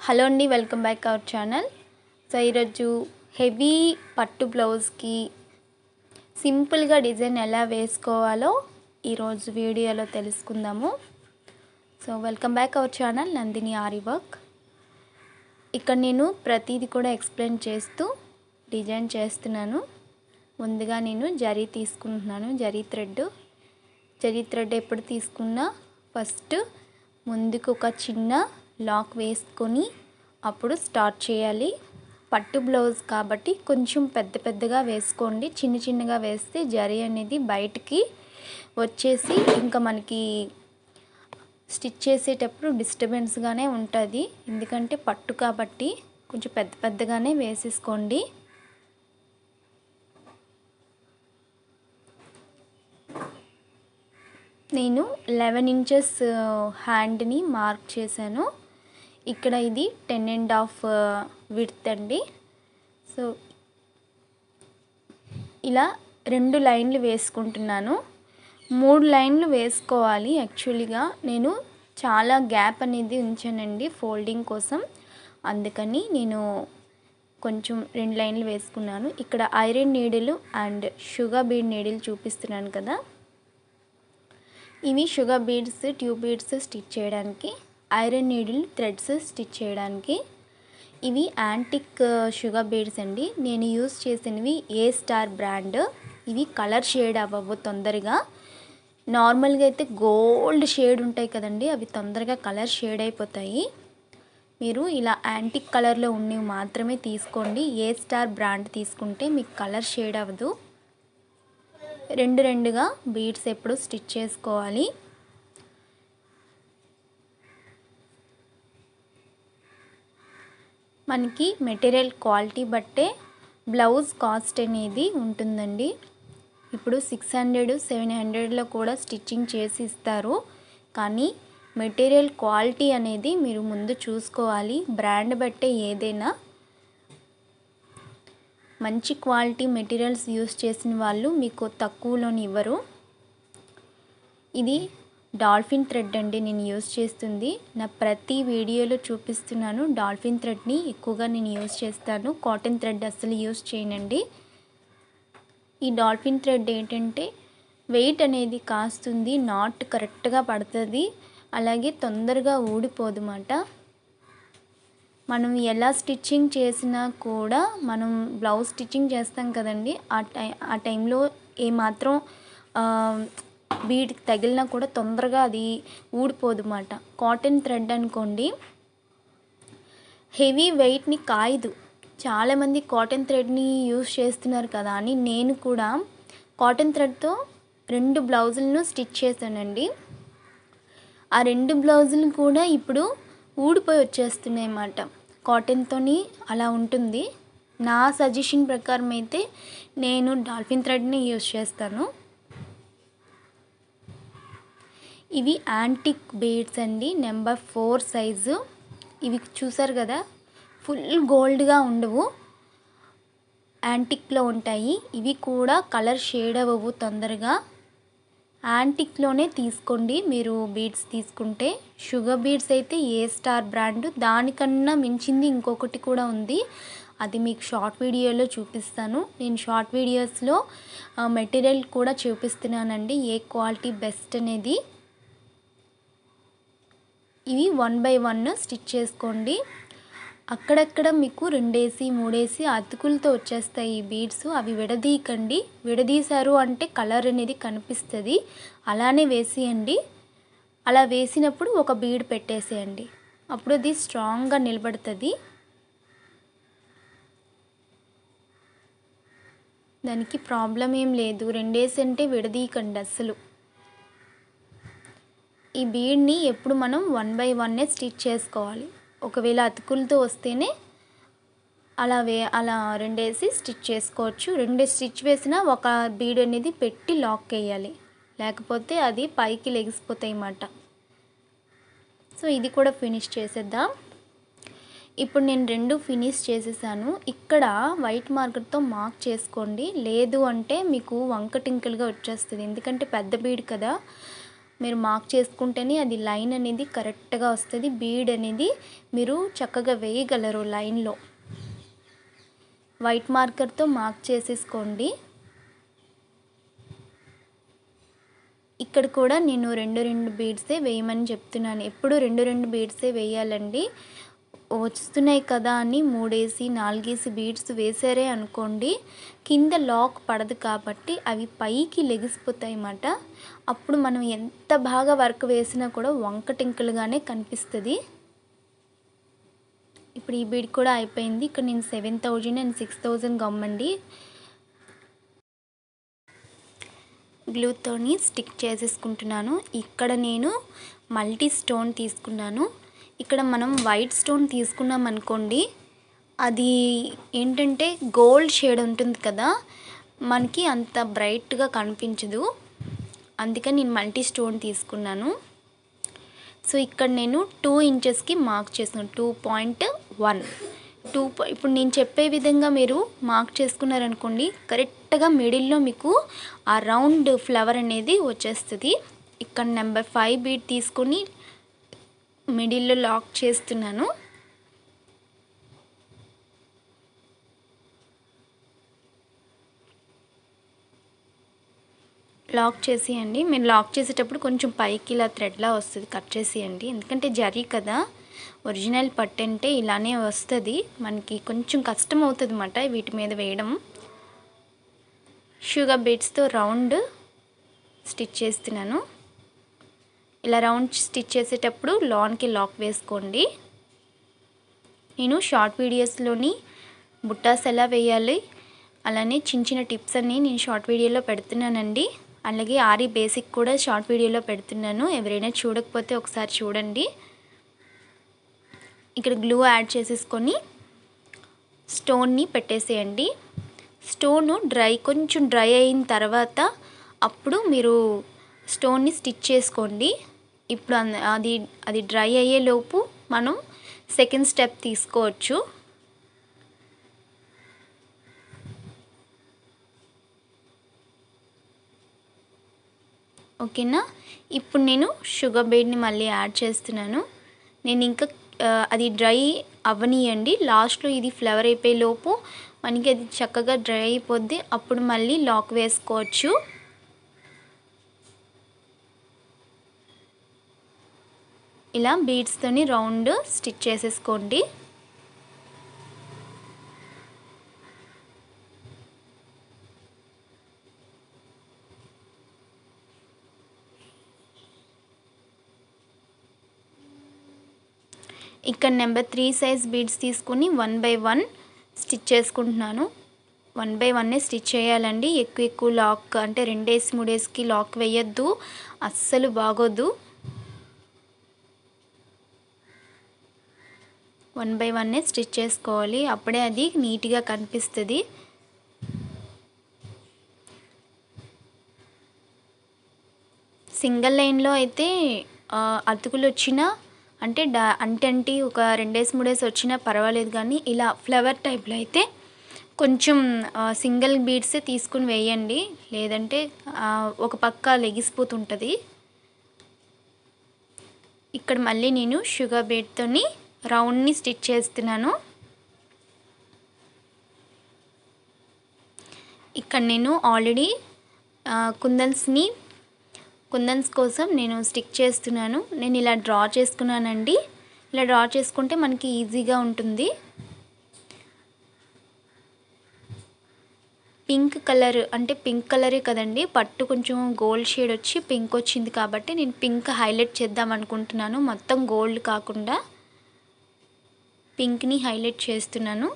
Hello అండి, welcome back our channel. So ఈరోజు heavy పట్టు బ్లౌజ్కి సింపుల్గా డిజైన్ ఎలా వేసుకోవాలో ఈరోజు వీడియోలో తెలుసుకుందాము. So welcome back our channel Nandini aari work. ఇక్కడ నేను ప్రతిదీ కూడా ఎక్స్ప్లెయిన్ చేస్తూ డిజైన్ చేస్తున్నాను. ముందుగా నేను జరీ తీసుకుంటున్నాను. జరీ థ్రెడ్ ఎప్పుడు తీసుకున్నా ఫస్ట్ ముందుకు ఒక చిన్న లాక్ వేసుకొని అప్పుడు స్టార్ట్ చేయాలి. పట్టు బ్లౌజ్ కాబట్టి కొంచెం పెద్దగా వేసుకోండి. చిన్నగా వేస్తే జరీ అనేది బయటికి వచ్చేసి ఇంకా మనకి స్టిచ్ చేసేటప్పుడు డిస్టర్బెన్స్గానే ఉంటుంది. ఎందుకంటే పట్టు కాబట్టి కొంచెం పెద్దగానే వేసేసుకోండి. నేను 11 ఇంచెస్ హ్యాండ్ని మార్క్ చేశాను. ఇక్కడ ఇది 10.5 విడ్త్ అండి. సో ఇలా 2 లైన్లు వేసుకుంటున్నాను. 3 లైన్లు వేసుకోవాలి. యాక్చువల్గా నేను చాలా గ్యాప్ అనేది ఉంచానండి ఫోల్డింగ్ కోసం. అందుకని నేను కొంచెం 2 లైన్లు వేసుకున్నాను. ఇక్కడ iron needle and sugar bead needle చూపిస్తున్నాను కదా, ఇవి sugar beads, tube beads stitch చేయడానికి, ఐరన్ నీడిల్ థ్రెడ్స్ స్టిచ్ చేయడానికి. ఇవి యాంటిక్ షుగర్ బీడ్స్ అండి. నేను యూస్ చేసినవి ఏ స్టార్ బ్రాండ్. ఇవి కలర్ షేడ్ అవ్వవు తొందరగా. నార్మల్గా అయితే గోల్డ్ షేడ్ ఉంటాయి కదండి, అవి తొందరగా కలర్ షేడ్ అయిపోతాయి. మీరు ఇలా యాంటిక్ కలర్లో ఉన్నవి మాత్రమే తీసుకోండి. ఏ స్టార్ బ్రాండ్ తీసుకుంటే మీకు కలర్ షేడ్ అవ్వదు. రెండుగా బీడ్స్ ఎప్పుడు స్టిచ్ చేసుకోవాలి. మనకి మెటీరియల్ క్వాలిటీ బట్టే బ్లౌజ్ కాస్ట్ అనేది ఉంటుందండి. ఇప్పుడు 600-700లో కూడా స్టిచ్చింగ్ చేసి ఇస్తారు. కానీ మెటీరియల్ క్వాలిటీ అనేది మీరు ముందు చూసుకోవాలి. బ్రాండ్ బట్టే ఏదైనా మంచి క్వాలిటీ మెటీరియల్స్ యూస్ చేసిన వాళ్ళు మీకు తక్కువలోని ఇవ్వరు. ఇది డాల్ఫిన్ థ్రెడ్ అండి నేను యూస్ చేస్తుంది. నా ప్రతి వీడియోలో చూపిస్తున్నాను. డాల్ఫిన్ థ్రెడ్ని ఎక్కువగా నేను యూస్ చేస్తాను. కాటన్ థ్రెడ్ అస్సలు యూస్ చేయనండి. ఈ డాల్ఫిన్ థ్రెడ్ ఏంటంటే వెయిట్ అనేది కాస్తుంది, నాట్ కరెక్ట్గా పడుతుంది, అలాగే తొందరగా ఊడిపోదు అన్నమాట. మనం ఎలా స్టిచ్చింగ్ చేసినా కూడా మనం బ్లౌజ్ స్టిచ్చింగ్ చేస్తాం కదండి, ఆ టైంలో ఏమాత్రం బీడ్ తగిలినా కూడా తొందరగా అది ఊడిపోదు అన్నమాట. కాటన్ థ్రెడ్ అనుకోండి హెవీ వెయిట్ని కాయదు. చాలామంది కాటన్ థ్రెడ్ని యూస్ చేస్తున్నారు కదా అని నేను కూడా కాటన్ థ్రెడ్తో 2 బ్లౌజులను స్టిచ్ చేశానండి. ఆ 2 బ్లౌజులు కూడా ఇప్పుడు ఊడిపోయి వచ్చేస్తున్నాయి అన్నమాట. కాటన్తోని అలా ఉంటుంది. నా సజెషన్ ప్రకారం అయితే నేను డాల్ఫిన్ థ్రెడ్ని యూస్ చేస్తాను. ఇవి యాంటిక్ బీడ్స్ అండి, నెంబర్ 4 సైజు. ఇవి చూసారు కదా, ఫుల్ గోల్డ్గా ఉండవు, యాంటిక్లో ఉంటాయి. ఇవి కూడా కలర్ షేడ్ అవ్వవు తొందరగా. యాంటిక్లోనే తీసుకోండి మీరు బీడ్స్ తీసుకుంటే. షుగర్ బీడ్స్ అయితే ఏ స్టార్ బ్రాండ్, దానికన్నా మించింది ఇంకొకటి కూడా ఉంది. అది మీకు షార్ట్ వీడియోలో చూపిస్తాను. నేను షార్ట్ వీడియోస్లో మెటీరియల్ కూడా చూపిస్తున్నానండి, ఏ క్వాలిటీ బెస్ట్ అనేది. ఇవి 1 by 1 స్టిచ్ చేసుకోండి. అక్కడక్కడ మీకు 2 వేసి 3 వేసి అతుకులతో వచ్చేస్తాయి ఈ బీడ్స్. అవి విడదీయకండి. విడదీశారు అంటే కలర్ అనేది కనిపిస్తుంది. అలానే వేసేయండి. అలా వేసినప్పుడు ఒక బీడ్ పెట్టేసేయండి, అప్పుడు అది స్ట్రాంగ్గా నిలబడుతుంది. దానికి ప్రాబ్లం ఏం లేదు. 2 వేసి అంటే విడదీయకండి అస్సలు. ఈ బీడ్ని ఎప్పుడు మనం 1 by 1 స్టిచ్ చేసుకోవాలి. ఒకవేళ అతుకులతో వస్తేనే అలా 2 వేసి స్టిచ్ చేసుకోవచ్చు. 2 స్టిచ్ వేసినా ఒక బీడ్ అనేది పెట్టి లాక్ వేయాలి, లేకపోతే అది పైకి లెగిసిపోతాయి అన్నమాట. సో ఇది కూడా ఫినిష్ చేసేద్దాం. ఇప్పుడు నేను 2 ఫినిష్ చేసేసాను. ఇక్కడ వైట్ మార్కర్తో మార్క్ చేసుకోండి, లేదు అంటే మీకు వంక టింకలుగా వచ్చేస్తుంది. ఎందుకంటే పెద్ద బీడ్ కదా, మీరు మార్క్ చేసుకుంటేనే అది లైన్ అనేది కరెక్ట్గా వస్తుంది. బీడ్ అనేది మీరు చక్కగా వేయగలరు లైన్లో. వైట్ మార్కర్తో మార్క్ చేసేసుకోండి. ఇక్కడ కూడా నేను రెండు బీడ్సే వేయమని చెప్తున్నాను. ఎప్పుడు రెండు బీడ్సే వేయాలండి. వస్తున్నాయి కదా అని 3 4 బీడ్స్ వేసారే అనుకోండి, కింద లాక్ పడదు కాబట్టి అవి పైకి లెగిసిపోతాయి అన్నమాట. అప్పుడు మనం ఎంత బాగా వర్క్ వేసినా కూడా వంకటింకలుగానే కనిపిస్తుంది. ఇప్పుడు ఈ బీడ్ కూడా అయిపోయింది. ఇక్కడ నేను 7000 అండ్ 6000 గమ్మండి గ్లూతోని స్టిక్ చేసేసుకుంటున్నాను. ఇక్కడ నేను మల్టీ స్టోన్ తీసుకున్నాను. ఇక్కడ మనం వైట్ స్టోన్ తీసుకున్నాం అనుకోండి, అది ఏంటంటే గోల్డ్ షేడ్ ఉంటుంది కదా, మనకి అంత బ్రైట్గా కనిపించదు. అందుకని నేను మల్టీ స్టోన్ తీసుకున్నాను. సో ఇక్కడ నేను 2 ఇంచెస్కి మార్క్ చేస్తున్నాను. 2.1 ఇప్పుడు నేను చెప్పే విధంగా మీరు మార్క్ చేసుకున్నారనుకోండి, కరెక్ట్గా మిడిల్లో మీకు ఆ రౌండ్ ఫ్లవర్ అనేది వచ్చేస్తుంది. ఇక్కడ నెంబర్ 5 బీడ్ తీసుకొని మిడిల్లో లాక్ చేస్తున్నాను. లాక్ చేసేయండి. మీరు లాక్ చేసేటప్పుడు కొంచెం పైకి ఇలా థ్రెడ్లా వస్తుంది, కట్ చేసేయండి. ఎందుకంటే జరీ కదా, ఒరిజినల్ పట్టు అంటే ఇలానే వస్తుంది. మనకి కొంచెం కష్టం అవుతుంది అన్నమాట వీటి మీద వేయడం. షుగర్ బీడ్స్తో రౌండ్ స్టిచ్ చేస్తున్నాను. ఇలా రౌండ్ స్టిచ్ చేసేటప్పుడు లాన్కి లాక్ వేసుకోండి. నేను షార్ట్ వీడియోస్లోని బుట్టాస్ ఎలా వేయాలి, అలానే చిన్న టిప్స్ అన్నీ నేను షార్ట్ వీడియోలో పెడుతున్నానండి. అలాగే ఆరి బేసిక్ కూడా షార్ట్ వీడియోలో పెడుతున్నాను. ఎవరైనా చూడకపోతే ఒకసారి చూడండి. ఇక్కడ గ్లూ యాడ్ చేసేసుకొని స్టోన్ని పెట్టేసేయండి. స్టోను కొంచెం డ్రై అయిన తర్వాత అప్పుడు మీరు స్టోన్ని స్టిచ్ చేసుకోండి. ఇప్పుడు అది డ్రై అయ్యేలోపు మనం సెకండ్ స్టెప్ తీసుకోవచ్చు. ఓకేనా. ఇప్పుడు నేను షుగర్ బీడ్ని మళ్ళీ యాడ్ చేస్తున్నాను. నేను ఇంకా అది డ్రై అవ్వనియండి. లాస్ట్లో ఇది ఫ్లవర్ అయిపోయే లోపు మనకి అది చక్కగా డ్రై అయిపోద్ది. అప్పుడు మళ్ళీ లాక్ వేసుకోవచ్చు. ఇలా బీడ్స్తోని రౌండ్ స్టిచ్ చేసేసుకోండి. ఇక్కడ నెంబర్ 3 సైజ్ బీడ్స్ తీసుకుని 1 by 1 స్టిచ్ చేసుకుంటున్నాను. 1 by 1 స్టిచ్ చేయాలండి. ఎక్కువ లాక్ అంటే 2 3 లాక్ వేయొద్దు, అస్సలు బాగోద్దు. 1 by 1 స్టిచ్ చేసుకోవాలి, అప్పుడే అది నీట్గా కనిపిస్తుంది. సింగిల్ లైన్లో అయితే అతుకులు వచ్చినా అంటే అంటే ఒక 2 3 వచ్చినా పర్వాలేదు, కానీ ఇలా ఫ్లవర్ టైప్లో అయితే కొంచెం సింగిల్ బీడ్సే తీసుకుని వేయండి, లేదంటే ఒక పక్క లెగిసిపోతుంటుంది. ఇక్కడ మళ్ళీ నేను షుగర్ బీడ్తోని రౌండ్ని స్టిచ్ చేస్తున్నాను. ఇక్కడ నేను ఆల్రెడీ కుందన్స్ కోసం నేను స్టిక్ చేస్తున్నాను. నేను ఇలా డ్రా చేసుకున్నానండి. ఇలా డ్రా చేసుకుంటే మనకి ఈజీగా ఉంటుంది. పింక్ కలర్ అంటే పింక్ కలరే కదండి, పట్టు కొంచెం గోల్డ్ షేడ్ వచ్చి పింక్ వచ్చింది కాబట్టి నేను పింక్ హైలైట్ చేద్దాం అనుకుంటున్నాను. మొత్తం గోల్డ్ కాకుండా పింక్ని హైలైట్ చేస్తున్నాను.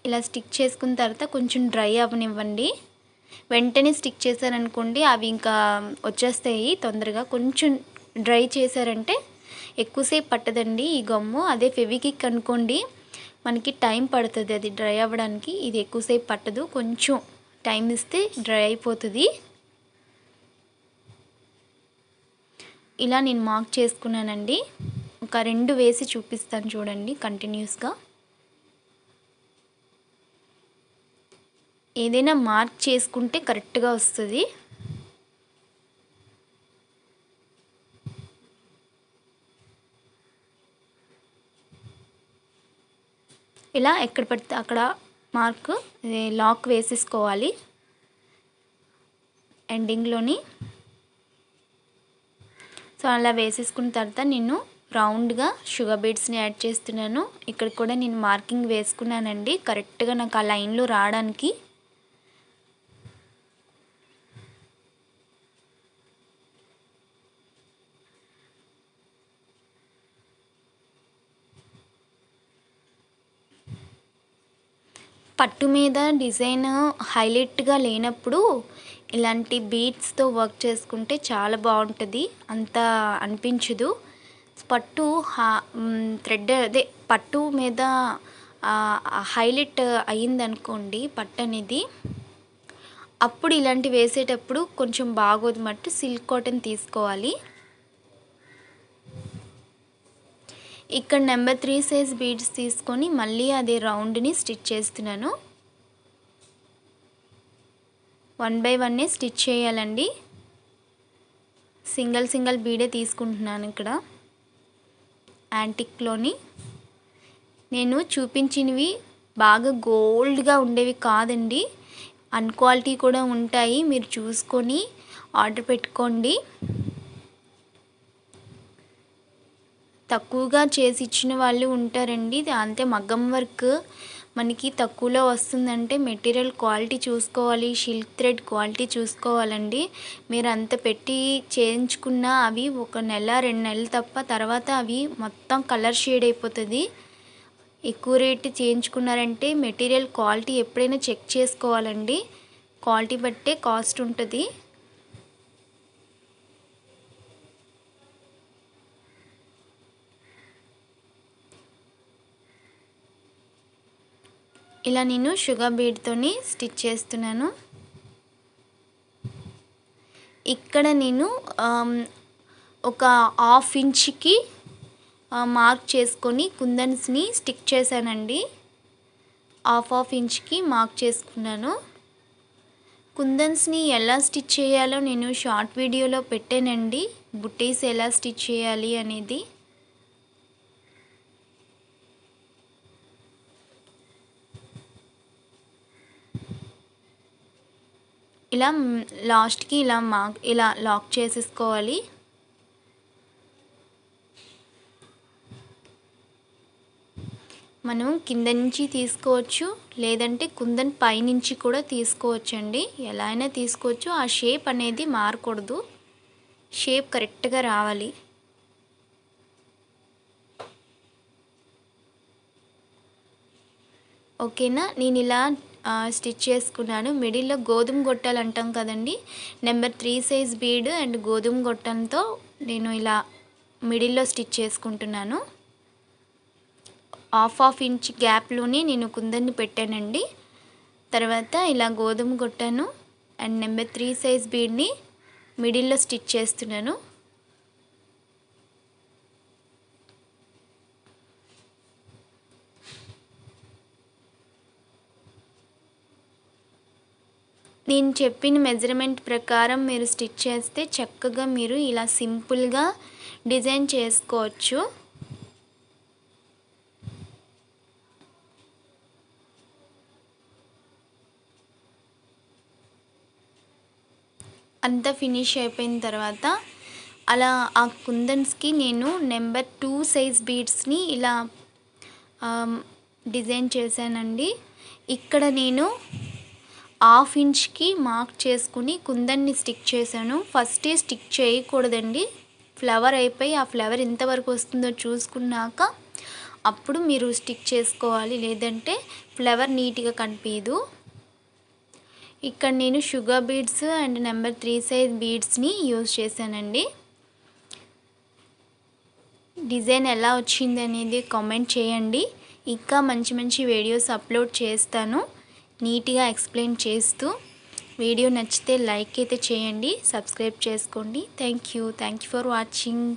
ఇలా స్టిక్ చేసుకున్న తర్వాత కొంచెం డ్రై అవ్వనివ్వండి. వెంటనే స్టిక్ చేశారనుకోండి అవి ఇంకా వచ్చేస్తాయి తొందరగా. కొంచెం డ్రై చేశారంటే ఎక్కువసేపు పట్టదండి ఈ గమ్ము. అదే ఫెవిక్విక్ అనుకోండి మనకి టైం పడుతుంది అది డ్రై అవ్వడానికి. ఇది ఎక్కువసేపు పట్టదు, కొంచెం టైం ఇస్తే డ్రై అయిపోతుంది. ఇలా నేను మార్క్ చేసుకున్నానండి. ఒక 2 వేసి చూపిస్తాను చూడండి కంటిన్యూస్గా. ఏదైనా మార్క్ చేసుకుంటే కరెక్ట్గా వస్తుంది. ఇలా ఎక్కడ పడితే అక్కడ మార్క్ లాక్ వేసేసుకోవాలి ఎండింగ్లోని. సో అలా వేసేసుకున్న తర్వాత నేను రౌండ్గా షుగర్ బీడ్స్ని యాడ్ చేస్తున్నాను. ఇక్కడ కూడా నేను మార్కింగ్ వేసుకున్నానండి కరెక్ట్గా నాకు ఆ లైన్లో రావడానికి. పట్టు మీద డిజైన్ హైలైట్గా లేనప్పుడు ఇలాంటి బీడ్స్తో వర్క్ చేసుకుంటే చాలా బాగుంటుంది, అంత అనిపించదు. పట్టు థ్రెడ్ అదే పట్టు మీద హైలైట్ అయ్యిందనుకోండి పట్టు అనేది, అప్పుడు ఇలాంటి వేసేటప్పుడు కొంచెం బాగోదు. మట్టు సిల్క్ కాటన్ తీసుకోవాలి. ఇక్కడ నెంబర్ 3 సైజ్ బీడ్స్ తీసుకొని మళ్ళీ అదే రౌండ్ని స్టిచ్ చేస్తున్నాను. 1 బై 1 స్టిచ్ చేయాలండి. సింగిల్ బీడే తీసుకుంటున్నాను. ఇక్కడ యాంటిక్లోని నేను చూపించినవి బాగా గోల్డ్గా ఉండేవి కాదండి, అన్క్వాలిటీ కూడా ఉంటాయి. మీరు చూసుకొని ఆర్డర్ పెట్టుకోండి. తక్కువగా చేసి ఇచ్చిన వాళ్ళు ఉంటారండి. అంతే మగ్గం వర్క్ మనకి తక్కువలో వస్తుందంటే మెటీరియల్ క్వాలిటీ చూసుకోవాలి, సిల్క్ థ్రెడ్ క్వాలిటీ చూసుకోవాలండి. మీరు అంత పెట్టి చేయించుకున్న అవి 1 నెల 2 నెలలు తప్ప తర్వాత అవి మొత్తం కలర్ షేడ్ అయిపోతుంది. ఎక్కువ రేటు చేయించుకున్నారంటే మెటీరియల్ క్వాలిటీ ఎప్పుడైనా చెక్ చేసుకోవాలండి, క్వాలిటీ బట్టే కాస్ట్ ఉంటుంది. ఇలా నేను షుగర్ బీడ్తోని స్టిచ్ చేస్తున్నాను. ఇక్కడ నేను ఒక 1/2 ఇంచ్కి మార్క్ చేసుకొని కుందన్స్ని స్టిక్ చేశానండి. 1/2 ఇంచ్కి మార్క్ చేసుకున్నాను. కుందన్స్ని ఎలా స్టిచ్ చేయాలో నేను షార్ట్ వీడియోలో పెట్టానండి, బుట్టీస్ ఎలా స్టిచ్ చేయాలి అనేది. ఇలా లాస్ట్కి ఇలా లాక్ చేసేసుకోవాలి. మనం కింద నుంచి తీసుకోవచ్చు, లేదంటే కుందన్ పైనుంచి కూడా తీసుకోవచ్చు అండి. ఎలా అయినా తీసుకోవచ్చు. ఆ షేప్ అనేది మారకూడదు, షేప్ కరెక్ట్గా రావాలి. ఓకేనా, నేను ఇలా స్టిచ్ చేసుకున్నాను. మిడిల్లో గోధుమ గొట్టాలు అంటాం కదండి, నెంబర్ 3 సైజ్ బీడ్ అండ్ గోధుమ గొట్టంతో నేను ఇలా మిడిల్లో స్టిచ్ చేసుకుంటున్నాను. 1/2 ఇంచ్ గ్యాప్లోనే నేను కుందన్ని పెట్టానండి. తర్వాత ఇలా గోధుమ గొట్టాను అండ్ నెంబర్ 3 సైజ్ బీడ్ని మిడిల్లో స్టిచ్ చేస్తున్నాను. నేను చెప్పిన మెజర్మెంట్ ప్రకారం మీరు స్టిచ్ చేస్తే చక్కగా మీరు ఇలా సింపుల్గా డిజైన్ చేసుకోవచ్చు. అంతా ఫినిష్ అయిపోయిన తర్వాత అలా ఆ కుందన్స్కి నేను నెంబర్ 2 సైజ్ బీడ్స్ని ఇలా డిజైన్ చేశానండి. ఇక్కడ నేను 1/2 ఇంచ్కి మార్క్ చేసుకుని కుందన్ని స్టిక్ చేశాను. ఫస్టే స్టిక్ చేయకూడదండి, ఫ్లవర్ అయిపోయి ఆ ఫ్లవర్ ఎంతవరకు వస్తుందో చూసుకున్నాక అప్పుడు మీరు స్టిక్ చేసుకోవాలి, లేదంటే ఫ్లవర్ నీట్గా కనిపించదు. ఇక్కడ నేను sugar beads and number 3 size బీడ్స్ని యూజ్ చేశానండి. డిజైన్ ఎలా వచ్చింది అనేది కామెంట్ చేయండి. ఇంకా మంచి మంచి వీడియోస్ అప్లోడ్ చేస్తాను నీట్గా ఎక్స్ప్లెయిన్ చేస్తూ. వీడియో నచ్చితే లైక్ అయితే చేయండి, సబ్స్క్రైబ్ చేసుకోండి. Thank you for watching.